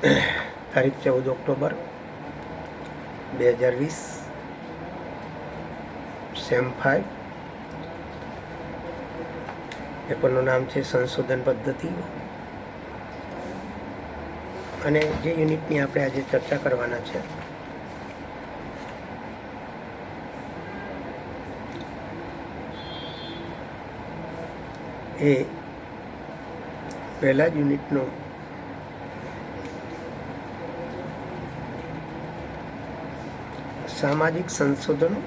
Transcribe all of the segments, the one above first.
તારીખ 14 October 2020, same 5. પેપરનું નામ છે સંશોધન પદ્ધતિ. અને જે યુનિટની આપણે આજે ચર્ચા કરવાના છે એ પહેલા જ યુનિટનું સામાજિક સંશોધનો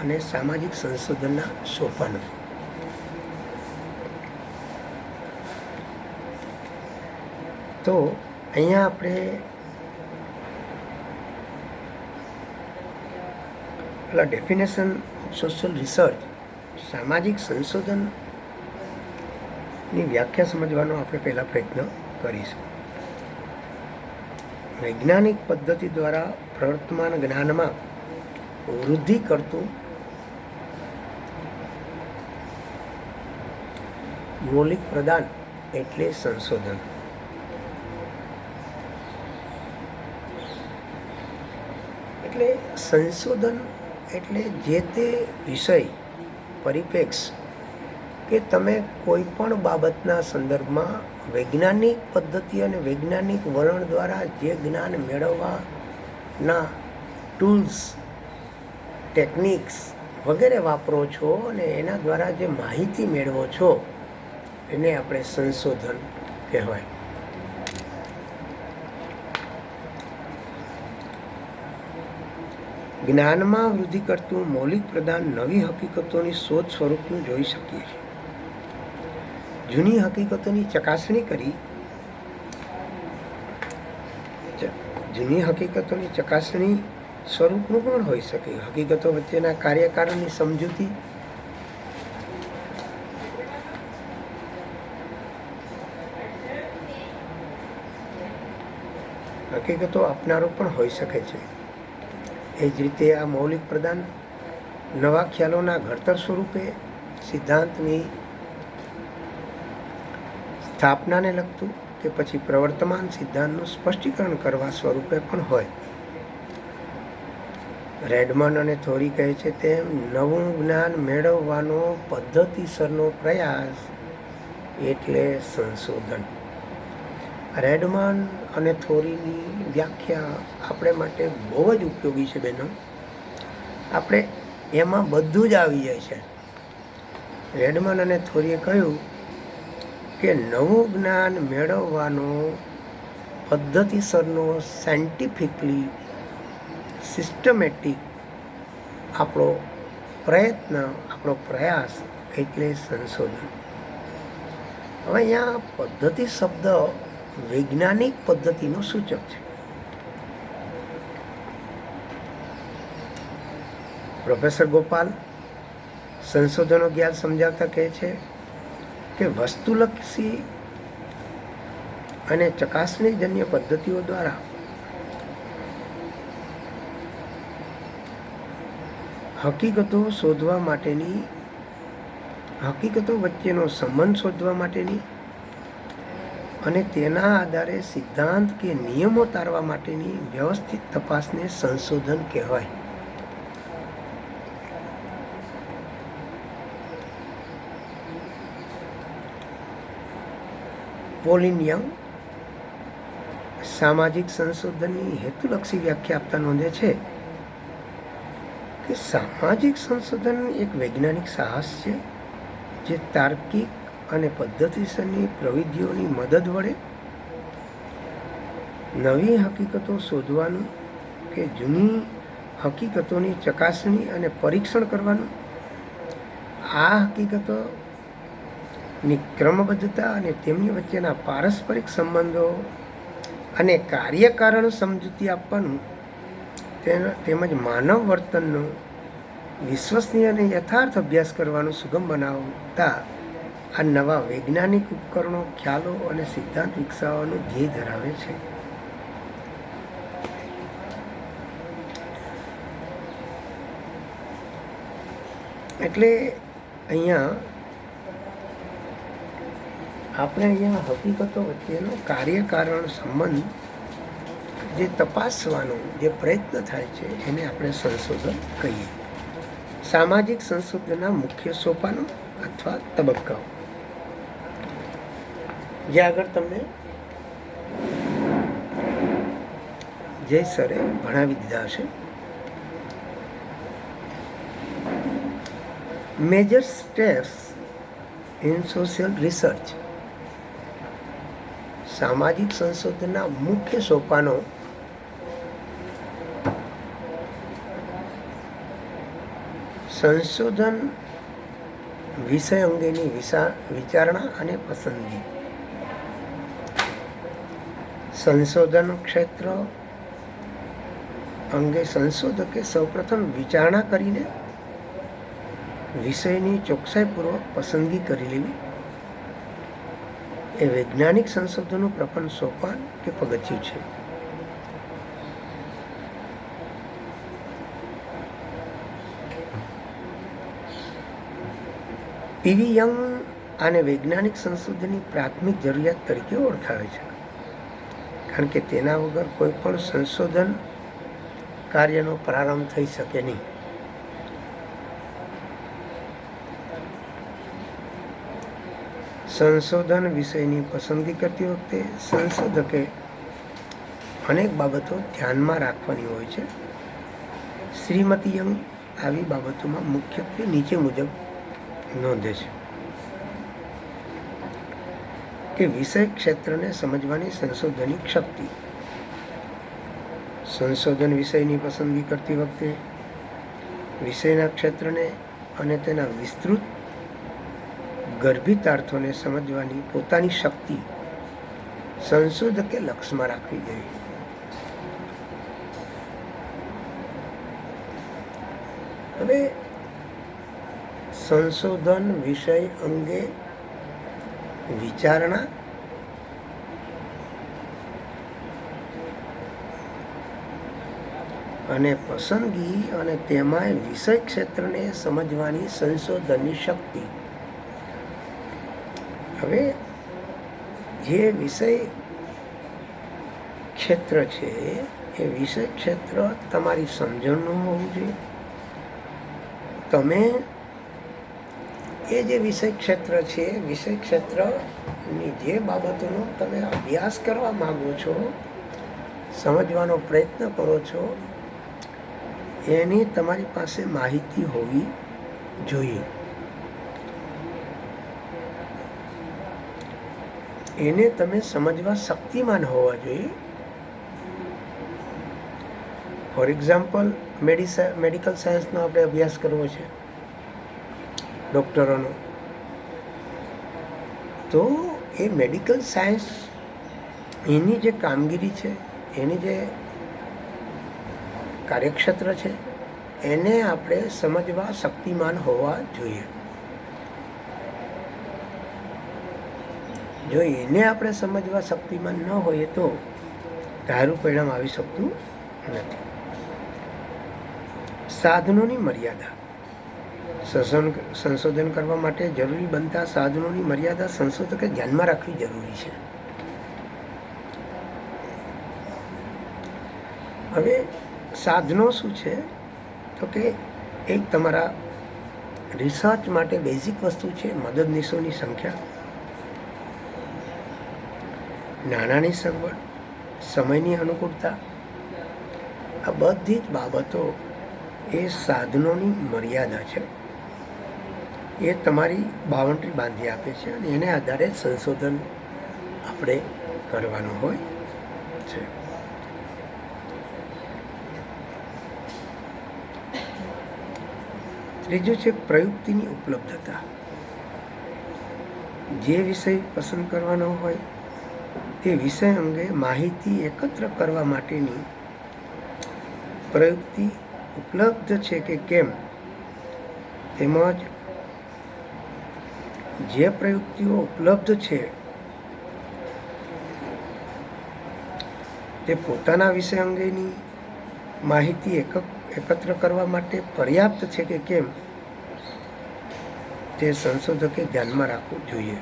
અને સામાજિક સંશોધનના સોપાનો. તો અહીંયા આપણે પેલા ડેફિનેશન ઓફ સોશિયલ રિસર્ચ, સામાજિક સંશોધનની વ્યાખ્યા સમજવાનો આપણે પહેલા પ્રયત્ન કરીશું. વૈજ્ઞાનિક પદ્ધતિ દ્વારા પ્રવર્તમાન જ્ઞાનમાં વૃદ્ધિ કરતું મૌલિક પ્રદાન એટલે સંશોધન. એટલે સંશોધન એટલે જે તે વિષય, પરિપ્રેક્ષ કે તમે કોઈ પણ બાબતના સંદર્ભમાં વૈજ્ઞાનિક પદ્ધતિ અને વૈજ્ઞાનિક વલણ દ્વારા જે જ્ઞાન મેળવવાના ટૂલ્સ, ટેકનિક્સ વગેરે વાપરો છો અને એના દ્વારા જે માહિતી મેળવો છો એને આપણે સંશોધન કહેવાય. જ્ઞાનમાં વૃદ્ધિ કરતું મૌલિક પ્રદાન નવી હકીકતોની શોધ સ્વરૂપનું જોઈ શકીએ છીએ. જૂની હકીકતોની ચકાસણી કરી જૂની હકીકતોની ચકાસણી સ્વરૂપનું પણ હોઈ શકે. હકીકતો વચ્ચેના કાર્યકારણની સમજૂતી, હકીકતો આપનારો પણ હોઈ શકે છે. એ જ રીતે આ મૌલિક પ્રદાન નવા ખ્યાલોના ઘડતર સ્વરૂપે, સિદ્ધાંતની સ્થાપનાને લગતું કે પછી પ્રવર્તમાન સિદ્ધાંતનું સ્પષ્ટીકરણ કરવા સ્વરૂપે પણ હોય. રેડમન અને થોરી કહે છે તેમ નવું જ્ઞાન મેળવવાનો પદ્ધતિસરનો પ્રયાસ એટલે સંશોધન. રેડમન અને થોરીની વ્યાખ્યા આપણે માટે બહુ જ ઉપયોગી છે બહેનો. આપણે એમાં બધું જ આવી જાય છે. રેડમન અને થોરીએ કહ્યું કે નવું જ્ઞાન મેળવવાનો પદ્ધતિસરનો, સાયન્ટિફિકલી સિસ્ટમેટિક આપણો પ્રયત્ન, આપણો પ્રયાસ એટલે સંશોધન. હવે અહીંયા પદ્ધતિ શબ્દ વૈજ્ઞાનિક પદ્ધતિનું સૂચક છે. પ્રોફેસર ગોપાલ સંશોધનો જ્ઞાન સમજાવતા કહે છે કે વસ્તુલક્ષી અને ચકાસણીજન્ય પદ્ધતિઓ દ્વારા હકીકતો શોધવા માટેની, હકીકતો વચ્ચેનો સંબંધ શોધવા માટેની અને તેના આધારે સિદ્ધાંત કે નિયમો તારવા માટેની વ્યવસ્થિત તપાસને સંશોધન કહેવાય. પોલિન યંગ સામાજિક સંશોધનની હેતુલક્ષી વ્યાખ્યા આપતા નોંધે છે કે સામાજિક સંશોધન એક વૈજ્ઞાનિક સાહસ છે જે તાર્કિક અને પદ્ધતિસરની પ્રવિધિઓની મદદ વડે નવી હકીકતો શોધવાનું કે જૂની હકીકતોની ચકાસણી અને પરીક્ષણ કરવાનું. આ હકીકતોની ક્રમબદ્ધતા અને તેમની વચ્ચેના પારસ્પરિક સંબંધો અને કાર્યકારણ સમજૂતી આપવાનું તેમજ માનવ વર્તનનો વિશ્વસનીય અને યથાર્થ અભ્યાસ કરવાનું સુગમ બનાવતા આ નવા વૈજ્ઞાનિક ઉપકરણો, ખ્યાલો અને સિદ્ધાંત વિકસાવવાનું ધ્યેય ધરાવે છે. એટલે આપણે હકીકતો વચ્ચેનો કાર્યકારણ સંબંધ જે તપાસવાનો જે પ્રયત્ન થાય છે એને આપણે સંશોધન કહીએ. સામાજિક સંશોધનના મુખ્ય સોપાનો અથવા તબક્કાઓ જે આગળ તમને જય સરે ભણાવી દીધા હશે. Major steps in social research. સામાજિક સંશોધનના મુખ્ય સોપાનો સંશોધન વિષય અંગેની વિચારણા અને પસંદગી. સંશોધન ક્ષેત્ર અંગે સંશોધકે સૌપ્રથમ વિચારણા કરીને વિષયની ચોકસાઈપૂર્વક પસંદગી કરી લેવી એ વૈજ્ઞાનિક સંશોધનનું પ્રથમ સોપાન કે પગથિયું છે. પીવી યંગ આને વૈજ્ઞાનિક સંશોધનની પ્રાથમિક જરૂરિયાત તરીકે ઓળખાવે છે, કારણ કે તેના વગર કોઈ પણ સંશોધન કાર્યનો પ્રારંભ થઈ શકે નહીં. સંશોધન વિષયની પસંદગી કરતી વખતે સંશોધકે અનેક બાબતો ધ્યાનમાં રાખવાની હોય છે. શ્રીમતી યંગ આવી બાબતોમાં મુખ્યત્વે નીચે મુજબ નોંધે છે કે વિષય ક્ષેત્રને સમજવાની સંશોધનની શક્તિ. સંશોધન વિષયની પસંદગી કરતી વખતે વિષયના ક્ષેત્રને અને તેના વિસ્તૃત ગર્ભિતાર્થોને સમજવાની પોતાની શક્તિ સંશોધકે લક્ષ્યમાં રાખવી જોઈએ. હવે સંશોધન વિષય અંગે વિચારણા અને પસંદગી અને તેમાંય વિષય ક્ષેત્રને સમજવાની સંશોધનની શક્તિ. હવે જે વિષય ક્ષેત્ર છે એ વિષય ક્ષેત્ર તમારી સમજણનું હોવું જોઈએ. તમે એ જે વિષય ક્ષેત્ર છે, વિષય ક્ષેત્રની જે બાબતોનો તમે અભ્યાસ કરવા માંગો છો, સમજવાનો પ્રયત્ન કરો છો, એની તમારી પાસે માહિતી હોવી જોઈએ. એને તમે સમજવા શક્તિમાન હોવા જોઈએ. ફોર એક્ઝામ્પલ, મેડિકલ સાયન્સનો આપણે અભ્યાસ કરવો છે, ડૉક્ટરોનો, તો એ મેડિકલ સાયન્સ એની જે કામગીરી છે, એની જે કાર્યક્ષેત્ર છે, એને આપણે સમજવા શક્તિમાન હોવા જોઈએ. જો એને આપણે સમજવા શક્તિમાન ન હોઈએ તો ધારું પરિણામ આવી શકતું નથી. સાધનોની મર્યાદા. સંશોધન કરવા માટે જરૂરી બનતા સાધનોની મર્યાદા સંશોધકે ધ્યાનમાં રાખવી જરૂરી છે. હવે સાધનો શું છે તો કે એક તમારા રિસર્ચ માટે બેઝિક વસ્તુ છે મદદનીશોની સંખ્યા, નાણાંની સગવડ, સમયની અનુકૂળતા. આ બધી જ બાબતો એ સાધનોની મર્યાદા છે. એ તમારી બાઉન્ડ્રી બાંધી આપે છે અને એને આધારે સંશોધન આપણે કરવાનું હોય છે. ત્રીજું છે પ્રયુક્તિની ઉપલબ્ધતા. જે વિષય પસંદ કરવાનો હોય તે વિષય અંગે માહિતી એકત્ર કરવા માટેની પ્રયુક્તિ ઉપલબ્ધ છે કે કેમ, તેમજ જે પ્રયુક્તિઓ ઉપલબ્ધ છે તે પોતાના વિષય અંગેની માહિતી એકત્ર કરવા માટે પર્યાપ્ત છે કે કેમ, તે સંશોધકે ધ્યાનમાં રાખવું જોઈએ.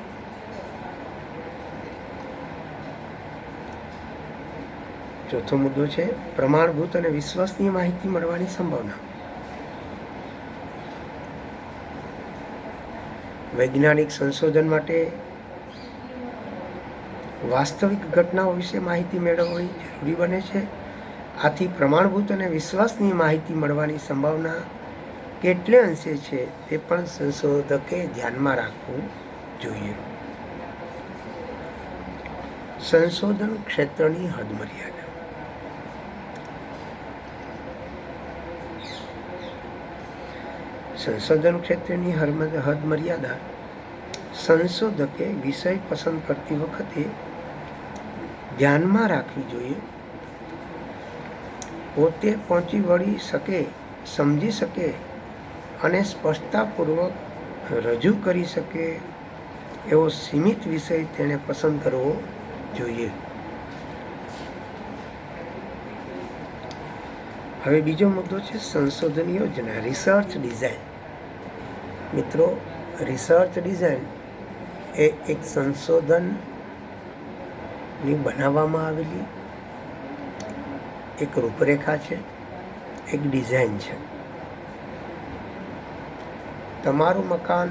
ચોથો મુદ્દો છે પ્રમાણભૂત અને વિશ્વસનીય માહિતી મળવાની સંભાવના. વૈજ્ઞાનિક સંશોધન માટે વાસ્તવિક ઘટનાઓ વિશે માહિતી મેળવવી જરૂરી બને છે. આથી પ્રમાણભૂત અને વિશ્વસનીય માહિતી મળવાની સંભાવના કેટલે અંશે છે તે પણ સંશોધકે ધ્યાનમાં રાખવું જોઈએ. સંશોધન ક્ષેત્રની હદમર્યાદા. સંશોધન ક્ષેત્રની હદમર્યાદા સંશોધકે વિષય પસંદ કરતી વખતે ધ્યાનમાં રાખવી જોઈએ. પોતે પહોંચી વળી શકે, સમજી શકે અને સ્પષ્ટતાપૂર્વક રજૂ કરી શકે એવો સીમિત વિષય તેણે પસંદ કરવો જોઈએ. હવે બીજો મુદ્દો છે સંશોધન યોજના, રિસર્ચ ડિઝાઇન. મિત્રો, રિસર્ચ ડિઝાઇન એ એક સંશોધનની બનાવવામાં આવેલી એક રૂપરેખા છે, એક ડિઝાઇન છે. તમારું મકાન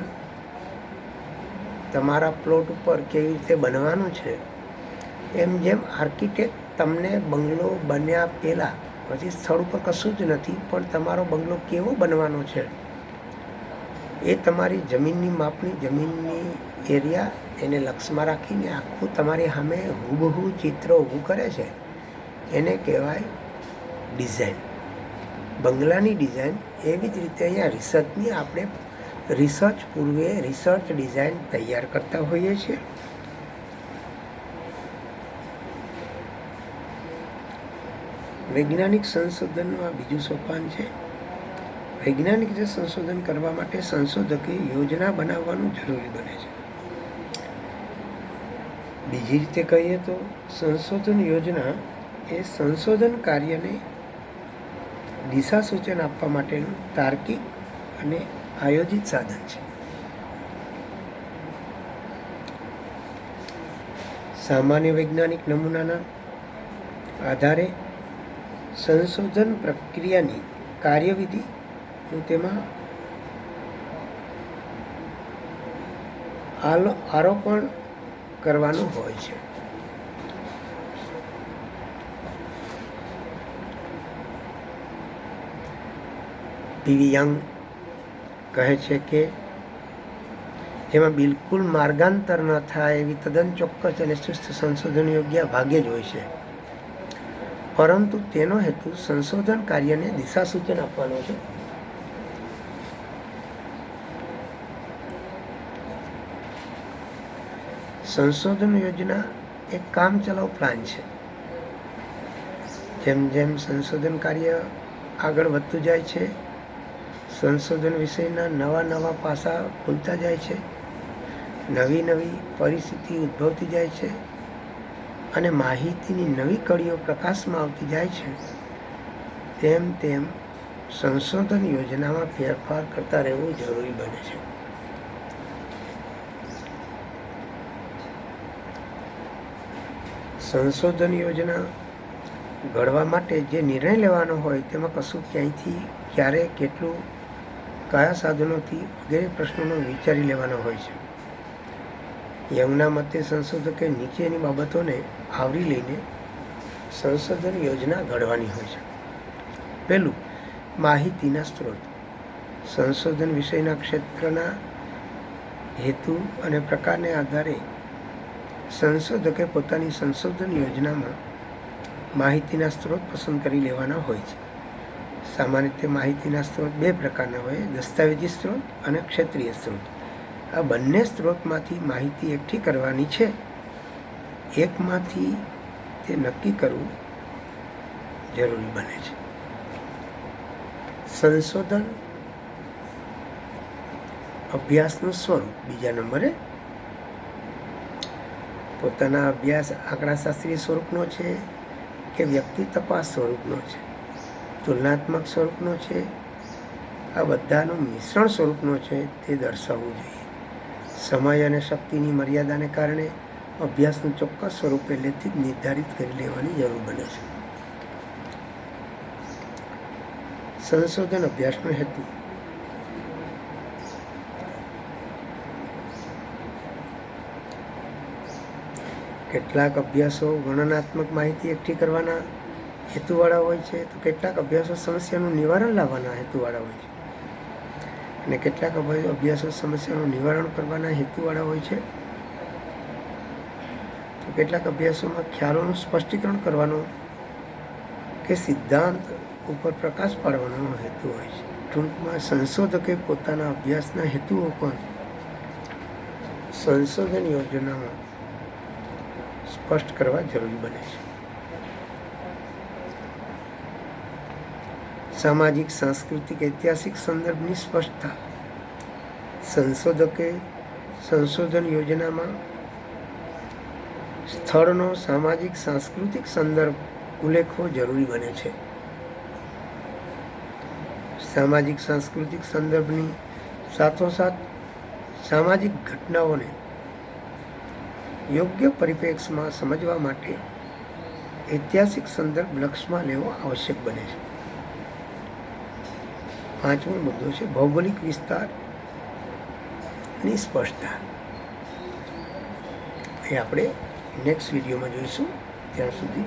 તમારા પ્લોટ ઉપર કેવી રીતે બનવાનું છે, એમ જેમ આર્કિટેક્ટ તમને બંગલો બન્યા પહેલાં, પછી સ્થળ ઉપર કશું જ નથી, પણ તમારો બંગલો કેવો બનવાનો છે એ તમારી જમીનની માપણી, જમીનની એરિયા એને લક્ષમાં રાખીને આખું તમારી સામે હુબહુ ચિત્ર ઊભું કરે છે, એને કહેવાય ડિઝાઇન, બંગલાની ડિઝાઇન. એવી જ રીતે અહીંયા રિસર્ચની આપણે રિસર્ચ પૂર્વે રિસર્ચ ડિઝાઇન તૈયાર કરતા હોઈએ છીએ. વૈજ્ઞાનિક સંશોધનનું આ બીજું સોપાન છે. વૈજ્ઞાનિક રીતે સંશોધન કરવા માટે સંશોધકે યોજના બનાવવાનું જરૂરી બને છે. બીજી રીતે કહીએ તો સંશોધન યોજના એ સંશોધન કાર્યને દિશા સૂચન આપવા માટેનું તાર્કિક અને આયોજિત સાધન છે. સામાન્ય વૈજ્ઞાનિક નમૂનાના આધારે સંશોધન પ્રક્રિયાની કાર્યવિધિનું તેમાં આરોપણ કરવાનું હોય છે. ટી.વી. યંગ કહે છે કે જેમાં બિલકુલ માર્ગાંતર ન થાય એવી તદ્દન ચોક્કસ અને ચુસ્ત સંશોધન યોગ્ય ભાગ્યે જ હોય છે, પરંતુ તેનો હેતુ સંશોધન કાર્યને દિશા સૂચન આપવાનો છે. સંશોધન યોજના એક કામચલાઉ પ્લાન છે. જેમ જેમ સંશોધન કાર્ય આગળ વધતું જાય છે, સંશોધન વિષયના નવા નવા પાસા ખુલતા જાય છે, નવી નવી પરિસ્થિતિ ઉદ્ભવતી જાય છે અને માહિતીની નવી કડીઓ પ્રકાશમાં આવતી જાય છે, તેમ તેમ સંશોધન યોજનામાં ફેરફાર કરતા રહેવું જરૂરી બને છે. સંશોધન યોજના ઘડવા માટે જે નિર્ણય લેવાનો હોય તેમાં કશું ક્યાંયથી, ક્યારે, કેટલું, કયા સાધનોથી વગેરે પ્રશ્નોનો વિચારી લેવાનો હોય છે. યંગના મતે સંશોધકે નીચેની બાબતોને આવરી લઈને સંશોધન યોજના ઘડવાની હોય છે. પહેલું, માહિતીના સ્ત્રોત. સંશોધન વિષયના ક્ષેત્રના હેતુ અને પ્રકારને આધારે સંશોધકે પોતાની સંશોધન યોજનામાં માહિતીના સ્ત્રોત પસંદ કરી લેવાના હોય છે. સામાન્ય રીતે માહિતીના સ્ત્રોત બે પ્રકારના હોય, દસ્તાવેજી સ્ત્રોત અને ક્ષેત્રીય સ્ત્રોત. આ બંને સ્ત્રોતમાંથી માહિતી એકઠી કરવાની છે. એકમાંથી તે નક્કી કરવું જરૂરી બને છે. સંશોધન અભ્યાસનું સ્વરૂપ. બીજા નંબરે પોતાના અભ્યાસ આંકડાશાસ્ત્રીય સ્વરૂપનો છે કે વ્યક્તિ તપાસ સ્વરૂપનો છે, તુલનાત્મક સ્વરૂપનો છે. આ બધાનું મિશ્રણ સ્વરૂપનો છે તે દર્શાવવું જોઈએ. સમય અને શક્તિની મર્યાદાને કારણે અભ્યાસનું ચોક્કસ સ્વરૂપ પહેલેથી જ નિર્ધારિત કરી લેવાની જરૂર બને છે. સંશોધન અભ્યાસનો હેતુ. કેટલાક અભ્યાસો વર્ણનાત્મક માહિતી એકઠી કરવાના હેતુવાળા હોય છે, તો કેટલાક અભ્યાસો સમસ્યાનું નિવારણ લાવવાના હેતુવાળા હોય છે, અને કેટલાક અભ્યાસો સમસ્યાનું નિવારણ કરવાના હેતુવાળા હોય છે, તો કેટલાક અભ્યાસોમાં ખ્યાલોનું સ્પષ્ટીકરણ કરવાનો કે સિદ્ધાંત ઉપર પ્રકાશ પાડવાનો હેતુ હોય છે. ટૂંકમાં સંશોધકે પોતાના અભ્યાસના હેતુઓ પણ સંશોધન યોજનામાં સ્પષ્ટ કરવા જરૂરી બને છે. સામાજિક, સાંસ્કૃતિક, ઐતિહાસિક સંદર્ભની સ્પષ્ટતા. સંશોધકે સંશોધન યોજનામાં સ્થળનો સામાજિક, સાંસ્કૃતિક સંદર્ભ ઉલ્લેખવો જરૂરી બને છે. સામાજિક, સાંસ્કૃતિક સંદર્ભની સાથોસાથ સામાજિક ઘટનાઓને યોગ્ય પરિપ્રેક્ષમાં સમજવા માટે ઐતિહાસિક સંદર્ભ લક્ષમાં લેવો આવશ્યક બને છે. 5મો મુદ્દો છે ભૌગોલિક વિસ્તારની સ્પષ્ટતા. એ આપણે નેક્સ્ટ વિડીયોમાં જોઈશું. ત્યાં સુધી